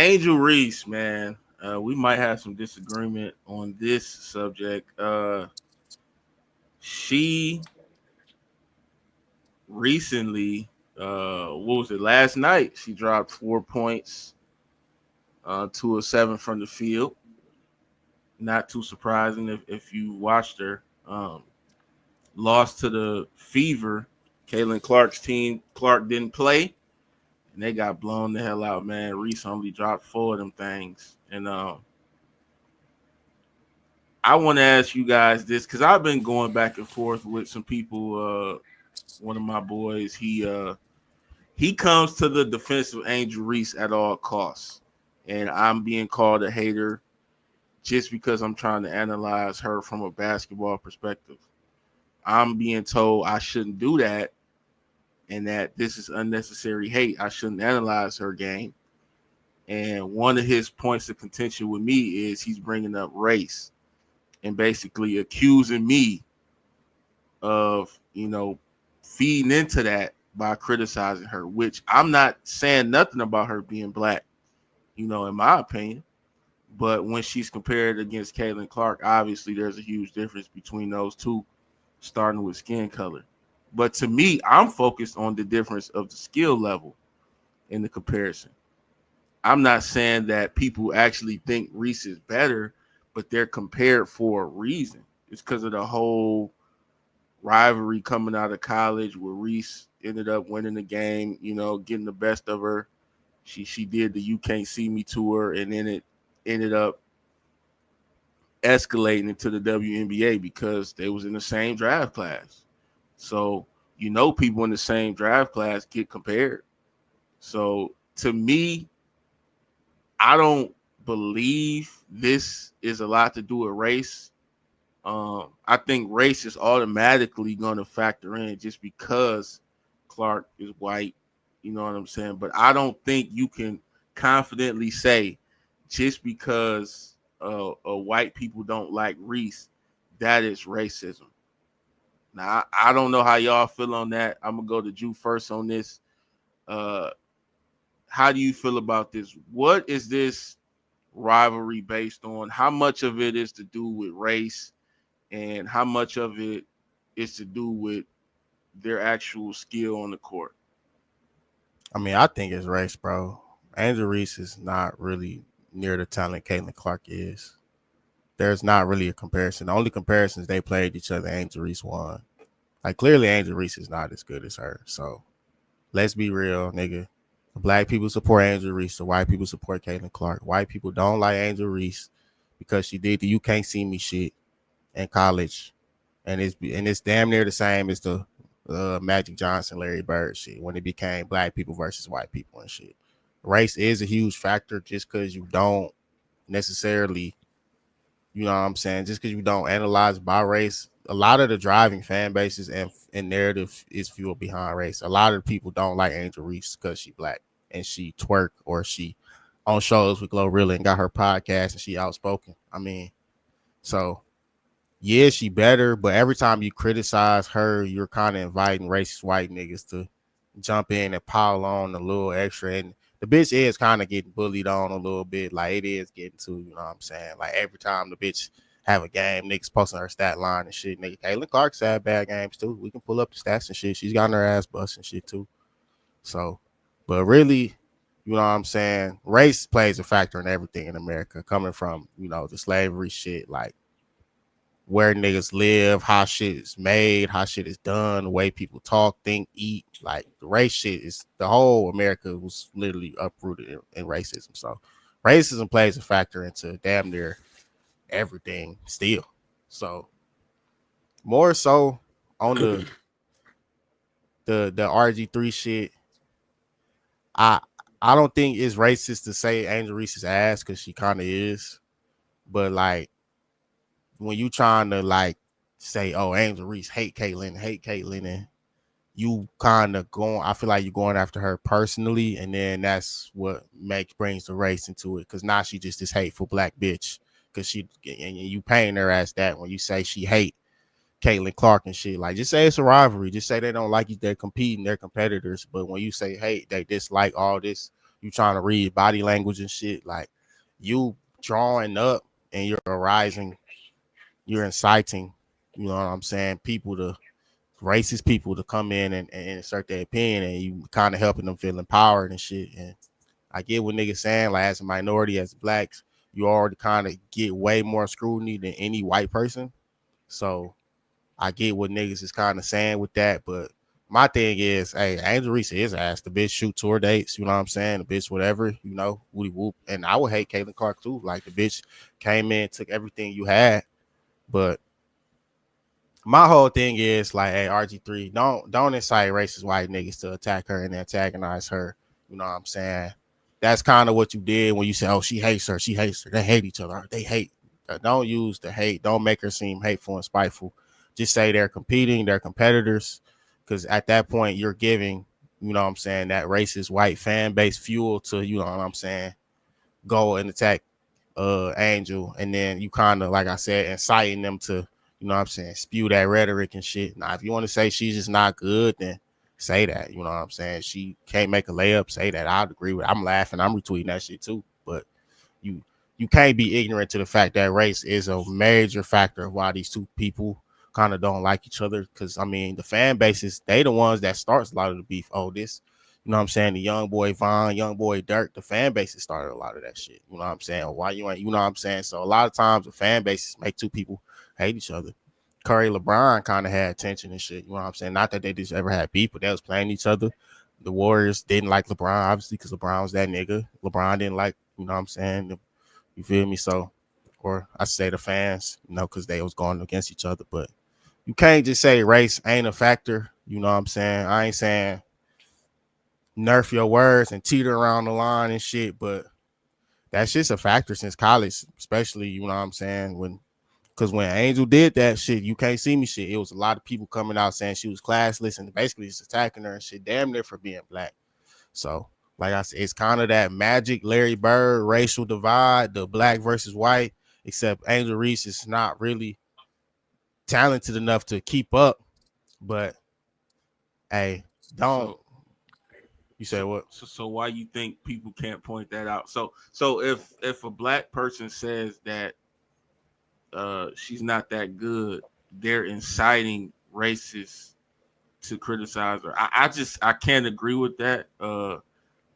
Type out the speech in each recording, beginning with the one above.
Angel Reese, man. We might have some disagreement on this subject. She recently, what was it? Last night, she dropped 4 points, 2 of 7 from the field. Not too surprising if you watched her. Lost to the Fever. Caitlin Clark's team. Clark didn't play, and they got blown the hell out, man. Reese only dropped 4 of them things, and I want to ask you guys this because I've been going back and forth with some people. One of my boys, he comes to the defense of Angel Reese at all costs, and I'm being called a hater just because I'm trying to analyze her from a basketball perspective. I'm being told I shouldn't do that, and that this is unnecessary hate. I shouldn't analyze her game. And one of his points of contention with me is he's bringing up race and basically accusing me of, feeding into that by criticizing her, which I'm not saying nothing about her being black, in my opinion. But when she's compared against Caitlin Clark, obviously there's a huge difference between those two, starting with skin color. But to me, I'm focused on the difference of the skill level in the comparison. I'm not saying that people actually think Reese is better, but they're compared for a reason. It's because of the whole rivalry coming out of college where Reese ended up winning the game, getting the best of her. She did the "You Can't See Me" tour, and then it ended up escalating into the WNBA because they was in the same draft class. So people in the same draft class get compared. So to me, I don't believe this is a lot to do with race. I think race is automatically going to factor in just because Clark is white. You know what I'm saying? But I don't think you can confidently say just because white people don't like Reese, that is racism. Now, I don't know how y'all feel on that. I'm going to go to Drew first on this. Uh, how do you feel about this? What is this rivalry based on? How much of it is to do with race, and how much of it is to do with their actual skill on the court? I mean, I think it's race, bro. Angel Reese is not really near the talent Caitlin Clark is. There's not really a comparison. The only comparisons they played each other, Angel Reese won. Like, clearly, Angel Reese is not as good as her. So let's be real, nigga. The black people support Angel Reese. The white people support Caitlin Clark. White people don't like Angel Reese because she did the "You Can't See Me" shit in college, and it's damn near the same as the Magic Johnson, Larry Bird shit when it became black people versus white people and shit. Race is a huge factor just because you don't necessarily, you know what I'm saying, just because you don't analyze by race. A lot of the driving fan bases and narrative is fueled behind race. A lot of people don't like Angel Reese because she black and she twerk or she on shows with Glorilla and got her podcast and she outspoken. I mean, so yeah, she better, but every time you criticize her, you're kind of inviting racist white niggas to jump in and pile on a little extra. And the bitch is kind of getting bullied on a little bit. Like, it is getting to, you know what I'm saying? Like, every time the bitch have a game, niggas posting her stat line and shit. Nigga, Caitlin Clark's had bad games too. We can pull up the stats and shit. She's gotten her ass bust and shit too. So, but really, you know what I'm saying? Race plays a factor in everything in America, coming from, the slavery shit, like where niggas live, how shit is made, how shit is done, the way people talk, think, eat. Like, the race shit is, the whole America was literally uprooted in racism. So racism plays a factor into damn near everything still. So more so on the RG3 shit, I I don't think it's racist to say Angel Reese's ass because she kind of is. But like, when you trying to like say, oh, Angel Reese hate Caitlyn, and you kind of going, I feel like you're going after her personally, and then that's what brings the race into it. Because now she just this hateful black bitch. Because and you painting her as that when you say she hate Caitlin Clark and shit. Like, just say it's a rivalry. Just say they don't like you. They're competing. They're competitors. But when you say hate, they dislike all this you trying to read body language and shit. Like you drawing up and you're arising, you're inciting, you know what I'm saying, people to racist people to come in and insert their opinion, and you kind of helping them feel empowered and shit. And I get what niggas saying, like as a minority, as blacks, you already kind of get way more scrutiny than any white person. So I get what niggas is kind of saying with that, but my thing is, hey, Angel Reese is ass. The bitch shoot tour dates, you know what I'm saying? The bitch, whatever, woody whoop. And I would hate Caitlin Clark too. Like the bitch came in, took everything you had, but my whole thing is like, hey, RG3, don't incite racist white niggas to attack her and antagonize her. You know what I'm saying? That's kind of what you did when you said, oh, she hates her. She hates her. They hate each other. They hate. Don't use the hate. Don't make her seem hateful and spiteful. Just say they're competing, they're competitors. Because at that point, you're giving, you know what I'm saying, that racist white fan base fuel to, you know what I'm saying, go and attack Angel, and then you kind of, like I said, inciting them to, you know what I'm saying, spew that rhetoric and shit. Now, if you want to say she's just not good, then say that. You know what I'm saying? She can't make a layup, say that. I'd agree with it. I'm laughing, I'm retweeting that shit too. But you you can't be ignorant to the fact that race is a major factor of why these two people kind of don't like each other. Because I mean, the fan bases, they the ones that starts a lot of the beef. Oh, this, you know what I'm saying? The young boy Von, young boy Dirk, the fan bases started a lot of that shit. You know what I'm saying? Why you ain't, you know what I'm saying? So a lot of times the fan bases make two people hate each other. Curry, LeBron kind of had tension and shit. You know what I'm saying? Not that they just ever had beef, but they was playing each other. The Warriors didn't like LeBron, obviously, because LeBron was that nigga. LeBron didn't like, you know what I'm saying? You feel me? So, or I say the fans, you know, because they was going against each other. But you can't just say race ain't a factor. You know what I'm saying? I ain't saying nerf your words and teeter around the line and shit, but that's just a factor since college, especially, you know what I'm saying, because when Angel did that shit, you can't see me shit. It was a lot of people coming out saying she was classless and basically just attacking her and shit, damn near for being black. So, like I said, it's kind of that magic Larry Bird racial divide, the black versus white, except Angel Reese is not really talented enough to keep up. But hey, don't So you say what? so why you think people can't point that out? If a black person says that she's not that good, they're inciting racists to criticize her. I can't agree with that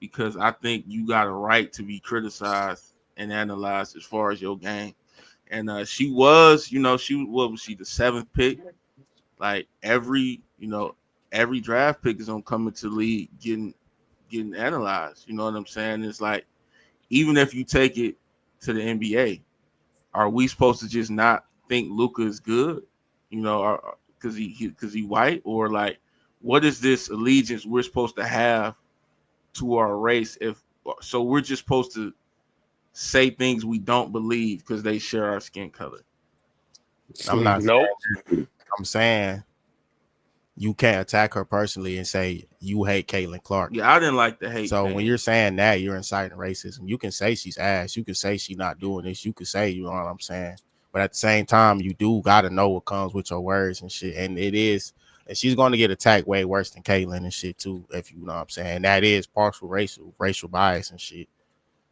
because I think you got a right to be criticized and analyzed as far as your game. And she was, what was she, the seventh pick? Like every draft pick is gonna come into the league getting analyzed. You know what I'm saying? It's like even if you take it to the NBA, are we supposed to just not think Luka is good? Because he white, or like, what is this allegiance we're supposed to have to our race? If so, we're just supposed to say things we don't believe because they share our skin color. I'm not Nope. saying, I'm saying you can't attack her personally and say you hate Caitlin Clark. Yeah, I didn't like the hate So thing. when you're saying that, you're inciting racism. You can say she's ass. You can say she's not doing this. You can say, you know what I'm saying. But at the same time, you do got to know what comes with your words and shit. And it is, and she's going to get attacked way worse than Caitlyn and shit too. If you know what I'm saying, that is partial racial bias and shit.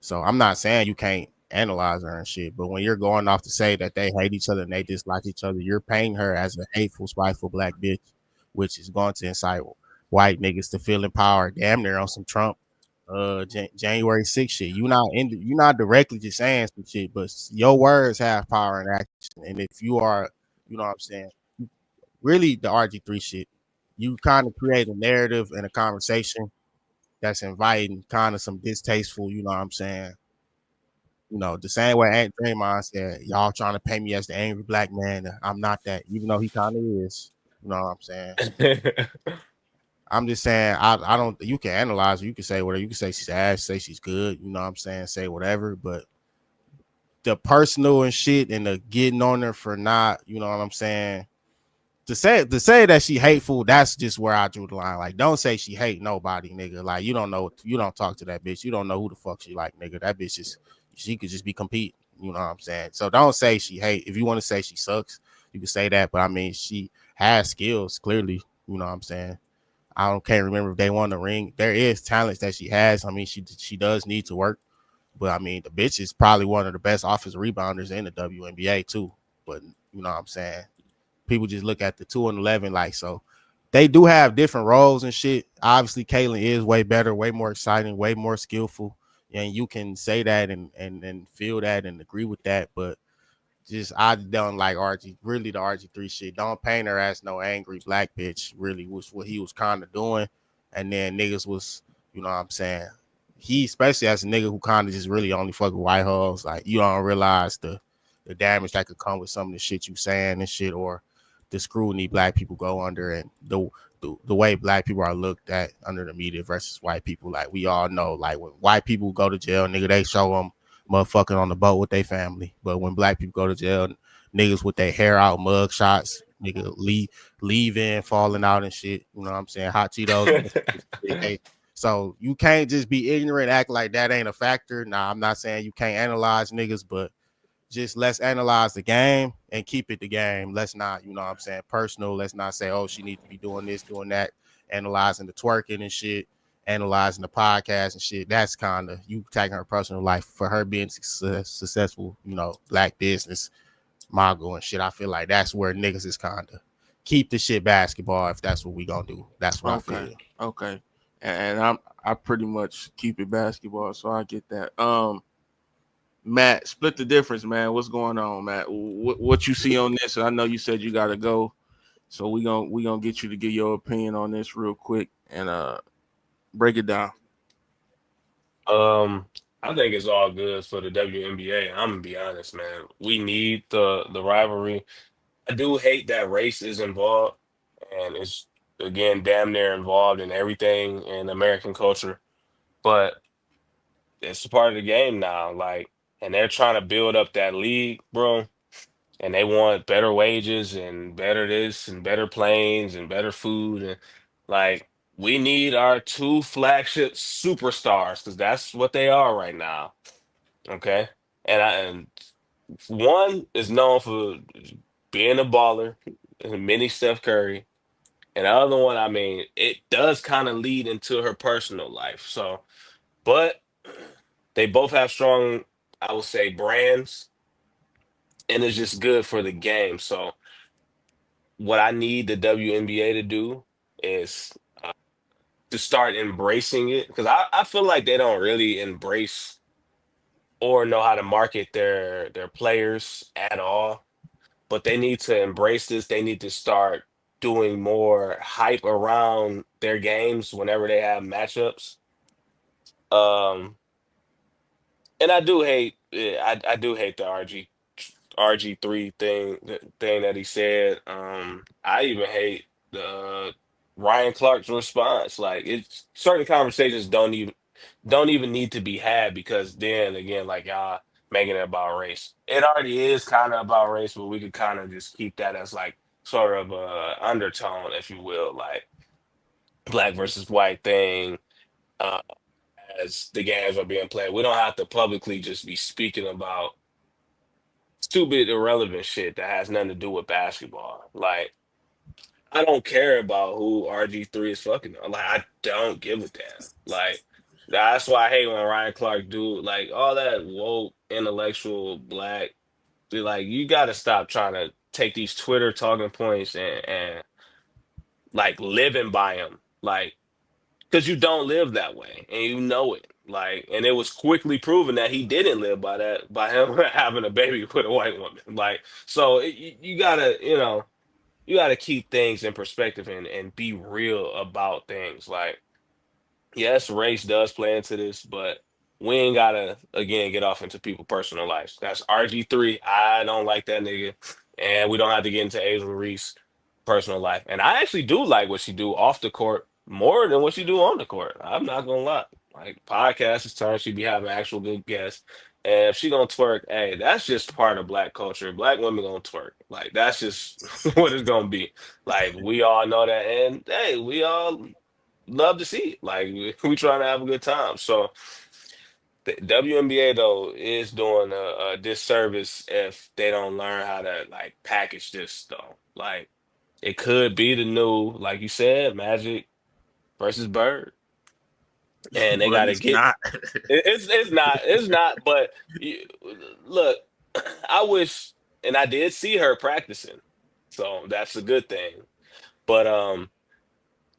So I'm not saying you can't analyze her and shit, but when you're going off to say that they hate each other and they dislike each other, you're painting her as a hateful, spiteful black bitch, which is going to incite white niggas to feel empowered, damn near on some Trump January 6th shit. You not directly just saying some shit, but your words have power and action. And if you are, you know what I'm saying, really the RG3 shit, you kind of create a narrative and a conversation that's inviting kind of some distasteful, you know what I'm saying, the same way Aunt Draymond said, y'all trying to pay me as the angry black man. I'm not that, even though he kind of is. You know what I'm saying? I'm just saying, I don't, you can analyze her. You can say whatever. You can say she's ass, say she's good. You know what I'm saying? Say whatever. But the personal and shit and the getting on her for not, you know what I'm saying? To say that she hateful, that's just where I drew the line. Like, don't say she hate nobody, nigga. Like, you don't talk to that bitch. You don't know who the fuck she like, nigga. That bitch is, she could just be competing. You know what I'm saying? So don't say she hate. If you want to say she sucks, you can say that. But I mean, she has skills, clearly. You know what I'm saying? I don't can't remember if they won the ring. There is talents that she has. I mean, she does need to work, but I mean, the bitch is probably one of the best offensive rebounders in the WNBA too. But you know what I'm saying? People just look at the 2 and 11 like so. They do have different roles and shit. Obviously, Caitlyn is way better, way more exciting, way more skillful, and you can say that and feel that and agree with that. But just I don't like RG. Really, the RG3 shit. Don't paint her as no angry black bitch. Really was what he was kind of doing, and then niggas was, you know what I'm saying. He especially as a nigga who kind of just really only fuck with white hoes. Like you don't realize the damage that could come with some of the shit you saying and shit, or the scrutiny black people go under, and the way black people are looked at under the media versus white people. Like we all know, like when white people go to jail, nigga, they show them motherfucking on the boat with their family. But when black people go to jail, niggas with their hair out, mug shots, nigga leaving, falling out and shit. You know what I'm saying? Hot Cheetos. So you can't just be ignorant, act like that ain't a factor. Nah, I'm not saying you can't analyze niggas, but just let's analyze the game and keep it the game. Let's not, you know what I'm saying, personal. Let's not say, oh, she needs to be doing this, doing that, analyzing the twerking and shit, analyzing the podcast and shit. That's kind of you taking her personal life for her being successful, you know, black business mogul and shit. I feel like that's where niggas is kind of keep the shit basketball if that's what we gonna do. That's what I Okay, feel. okay, and I pretty much keep it basketball, so I get that. Matt, split the difference, man. What's going on, Matt? What you see on this? I know you said you gotta go, so we gonna get you to give your opinion on this real quick and break it down. Um, I think it's all good for the WNBA. I'm gonna be honest, man. We need the rivalry. I do hate that race is involved, and it's again damn near involved in everything in American culture. But it's a part of the game now. Like, and they're trying to build up that league, bro. And they want better wages and better this and better planes and better food and like we need our two flagship superstars because that's what they are right now. Okay, and one is known for being a baller, mini Steph Curry, and the other one, I mean, it does kind of lead into her personal life. So, but they both have strong, I would say, brands, and it's just good for the game. So, what I need the WNBA to do is to start embracing it because I feel like they don't really embrace or know how to market their players at all. But they need to embrace this. They need to start doing more hype around their games whenever they have matchups. Um, and I do hate, I do hate the RG3 thing, the thing that he said. I even hate the Ryan Clark's response. Like it's certain conversations don't even need to be had because then again, like y'all making it about race. It already is kind of about race, but we could kind of just keep that as like sort of a undertone, if you will, like black versus white thing. Uh, as the games are being played, we don't have to publicly just be speaking about stupid, irrelevant shit that has nothing to do with basketball. Like, I don't care about who RG3 is fucking. Like, I don't give a damn. Like, that's why I hate when Ryan Clark do like all that woke, intellectual, black. Like, you got to stop trying to take these Twitter talking points and like living by them. Like, because you don't live that way and you know it. Like, and it was quickly proven that he didn't live by that by him having a baby with a white woman. Like, so you gotta, you gotta keep things in perspective and be real about things. Like, yes, race does play into this, but we ain't gotta again get off into people's personal lives. That's RG3. I don't like that nigga, and we don't have to get into Angel Reese personal life. And I actually do like what she do off the court more than what she do on the court. I'm not gonna lie. Like podcast is turn, she be having actual good guests. And if she gonna twerk, hey, that's just part of black culture. Black women gonna twerk. Like that's just what it's gonna be. Like we all know that, and hey, we all love to see it. Like we trying to have a good time. So the WNBA though is doing a disservice if they don't learn how to like package this though. Like it could be the new, like you said, Magic. versus Bird, and they but got to it's get. not. It's not. But you, look, I wish, and I did see her practicing, so that's a good thing. But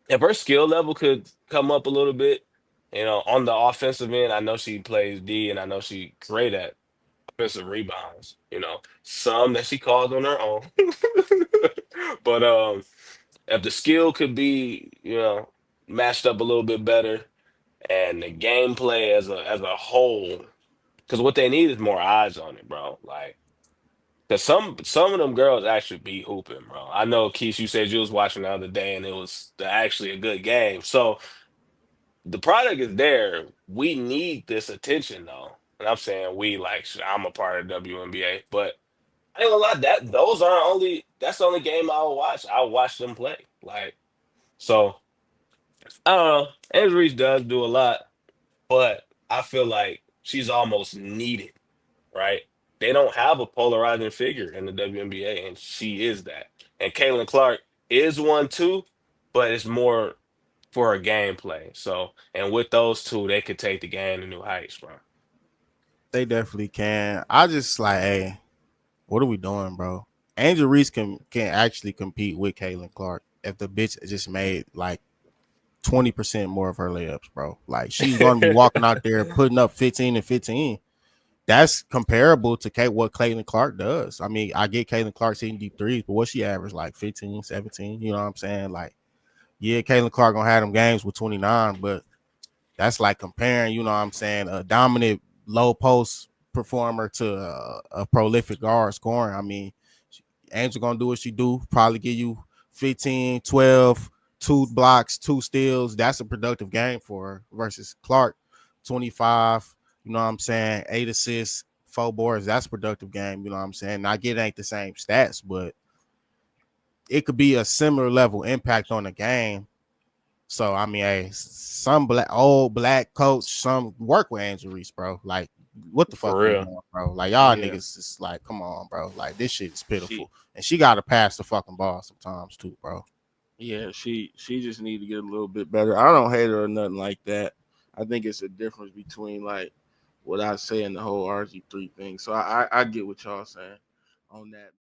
if her skill level could come up a little bit, on the offensive end, I know she plays D, and I know she great at offensive rebounds. Some that she calls on her own. But if the skill could be, matched up a little bit better, and the gameplay as a whole, because what they need is more eyes on it, bro. Like, cause some of them girls actually be hooping, bro. I know, Keith, you said you was watching the other day, and it was actually a good game. So the product is there. We need this attention, though. And I'm saying we, like, I'm a part of WNBA, but I ain't gonna lie, that's the only game I'll watch. I'll watch them play. Like, so I don't know. Angel Reese does do a lot, but I feel like she's almost needed, right? They don't have a polarizing figure in the WNBA, and she is that. And Caitlin Clark is one too, but it's more for her gameplay. So, and with those two, they could take the game to new heights, bro. They definitely can. I just like, hey, what are we doing, bro? Angel Reese can actually compete with Caitlin Clark if the bitch just made like 20% more of her layups, bro. Like she's gonna be walking out there putting up 15 and 15. That's comparable to what Caitlin Clark does. I mean, I get Caitlin Clark hitting deep threes, but what she averaged like 15, 17. You know what I'm saying? Like, yeah, Caitlin Clark gonna have them games with 29, but that's like comparing, you know what I'm saying, a dominant low post performer to a prolific guard scoring. I mean, Angel gonna do what she do, probably give you 15, 12, 2 blocks, 2 steals. That's a productive game for her versus Clark, 25, you know what I'm saying, 8 assists, 4 boards. That's a productive game, you know what I'm saying. Now, I get it ain't the same stats, but it could be a similar level impact on the game. So I mean, hey, some old black coach, some work with Angel Reese, bro. Like, what the fuck For we real. doing, bro? Like, y'all Yeah, niggas is like, come on, bro. Like, this shit is she, pitiful, and she got to pass the fucking ball sometimes too, bro. yeah, she just need to get a little bit better. I don't hate her or nothing like that. I think it's a difference between like what I say and the whole RG3 thing. So I get what y'all saying on that.